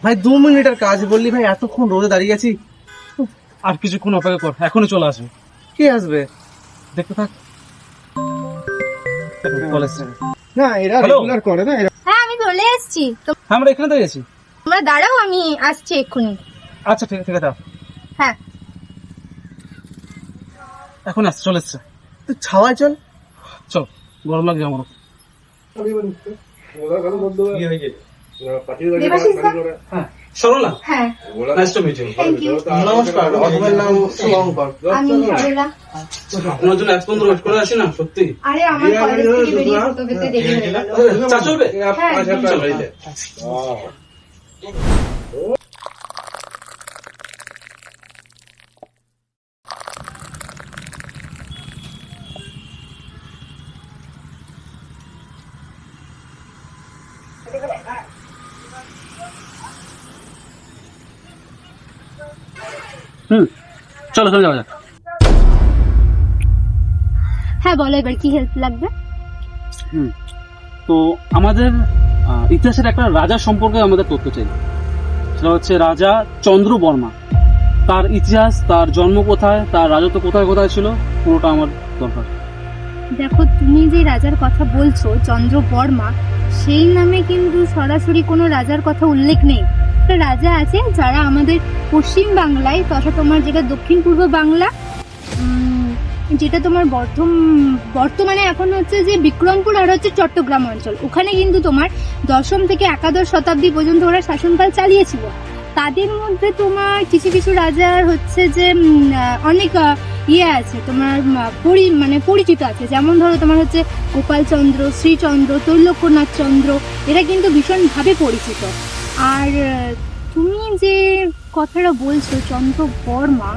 ভাই 2 মিনিটের কাজ বললি ভাই, এতক্ষণ রোদে দাঁড়িয়ে আছি। আর কিছুক্ষণ অপেক্ষা কর, এখনই চলে আসবে। কে আসবে? দেখতে থাক। কলেজ না, এরা Hello? রেগুলার করে না। হ্যাঁ আমি চলে এসেছি তো, আমরা এখানে দাঁড়িয়ে আছি। তোমরা দাঁড়াও আমি আসছি এক্ষুনি। আচ্ছা ঠিক আছে, হ্যাঁ এখন আসছে, চলে এসছে। তুই ছাওয়ায় চল। চল, গরম লাগছে আমারও। দেবাশিস দা? হ্যাঁ সরলা, হ্যাঁ nice to meet you. Thank you. নমস্কার, আমার নাম শুভঙ্কর। আমি সরলা। আপনার জন্য এত সুন্দর ওয়েট করে আসি না, সত্যি। আরে আমার কলেজ থেকে বেরিয়ে ফটো পেতে দেরি হয়ে গেল। চা চলবে? হ্যাঁ একদম। চলো, এই যে। চলো চলে যাওয়া যাক। হ্যাঁ বলো এবার কি হেল্প লাগবে? তো আমাদের ইতিহাসের একটা রাজা সম্পর্কে আমাদের তথ্য চাই। সেটা হচ্ছে রাজা চন্দ্র বর্মা। তার ইতিহাস, তার জন্ম কোথায়, তার রাজত্ব কোথায় কোথায় ছিল, পুরোটা আমার দরকার। দেখো তুমি যে রাজার কথা বলছো চন্দ্র বর্মা, সেই নামে কিন্তু সরাসরি কোনো রাজার কথা উল্লেখ নেই। একটা রাজা আছে যারা আমাদের পশ্চিম বাংলায় তথা তোমার যেটা দক্ষিণ পূর্ব বাংলা, যেটা তোমার বর্তমানে এখন হচ্ছে যে বিক্রমপুর আর হচ্ছে চট্টগ্রাম অঞ্চল, ওখানে কিন্তু তোমার 10ম থেকে 11শ শতাব্দী পর্যন্ত ওরা শাসনকাল চালিয়েছিল। তাদের মধ্যে তোমার কিছু কিছু রাজার হচ্ছে যে অনেক ইয়ে আছে তোমার পরিচিত আছে। যেমন ধরো তোমার হচ্ছে গোপালচন্দ্র, শ্রীচন্দ্র, ত্রৈলোক্যনাথ চন্দ্র, এরা কিন্তু ভীষণভাবে পরিচিত। আর তুমি যে কথাটা বলছো চন্দ্র বর্মা,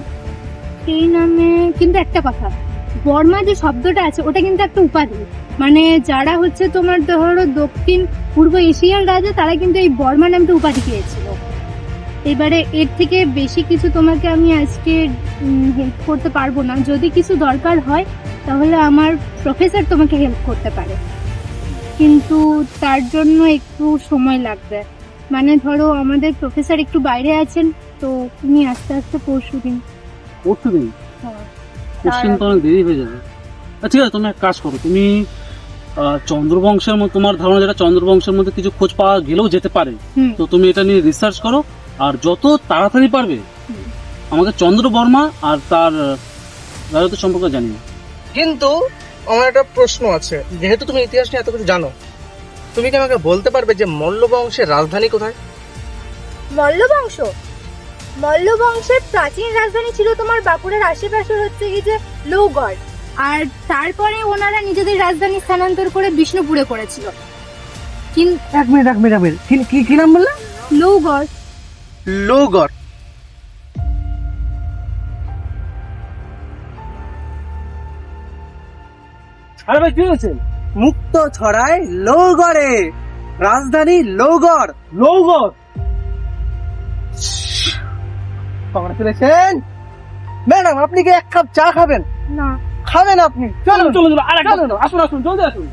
সেই নামে কিন্তু একটা কথা, বর্মা যে শব্দটা আছে ওটা কিন্তু একটা উপাধি। মানে যারা হচ্ছে তোমার ধরো দক্ষিণ পূর্ব এশিয়ার রাজা, তারা কিন্তু এই বর্মা নামটা উপাধি পেয়েছিল। এবারে এর থেকে বেশি কিছু তোমাকে আমি আজকে হেল্প করতে পারবো না। যদি কিছু দরকার হয় তাহলে আমার প্রফেসর তোমাকে হেল্প করতে পারে, কিন্তু তার জন্য একটু সময় লাগবে। মানে ধরো আমাদের প্রফেসর একটু বাইরে আছেন, তো তুমি আস্তে আস্তে পরশুদিন। পরশুদিন? হ্যাঁ পরশুদিন তো অনেক দেরি হয়ে যাবে। ঠিক আছে, তুমি এক কাজ করো, তুমি চন্দ্রবংশের মধ্যে, তোমার ধারণা যেটা চন্দ্রবংশের মধ্যে কিছু খোঁজ পাওয়া গেলেও যেতে পারে, তো তুমি এটা নিয়ে রিসার্চ করো। আর যত তাড়াতাড়ি পারবে আমাকে চন্দ্র বর্মা আর তার রাজত্ব সম্পর্কে জানিও। কিন্তু আমার একটা প্রশ্ন আছে, যেহেতু তুমি ইতিহাস নিয়ে এত কিছু জানো, তুমি কি আমাকে বলতে পারবে যে মল্ল বংশের রাজধানী কোথায়? মল্ল বংশের প্রাচীন রাজধানী ছিল তোমার বাঁকুড়ার আশেপাশে হচ্ছে কি যে লৌগড়, আর তারপরে ওনারা নিজেদের রাজধানী স্থানান্তর করে বিষ্ণুপুরে করেছিল। এক মিনিট কি নাম বললে? লৌগড়। লোগড়। আরে ভাই কি হয়েছে? মুক্ত ছড়ায় লৌগড়ে, রাজধানী লৌগড়। লৌগড়? কংগ্রেচুলেশন ম্যাডাম, আপনি কি 1 কাপ চা খাবেন? না খাবেন আপনি? চলো চলো চলো, আর আসুন আসুন, জলদি আসুন।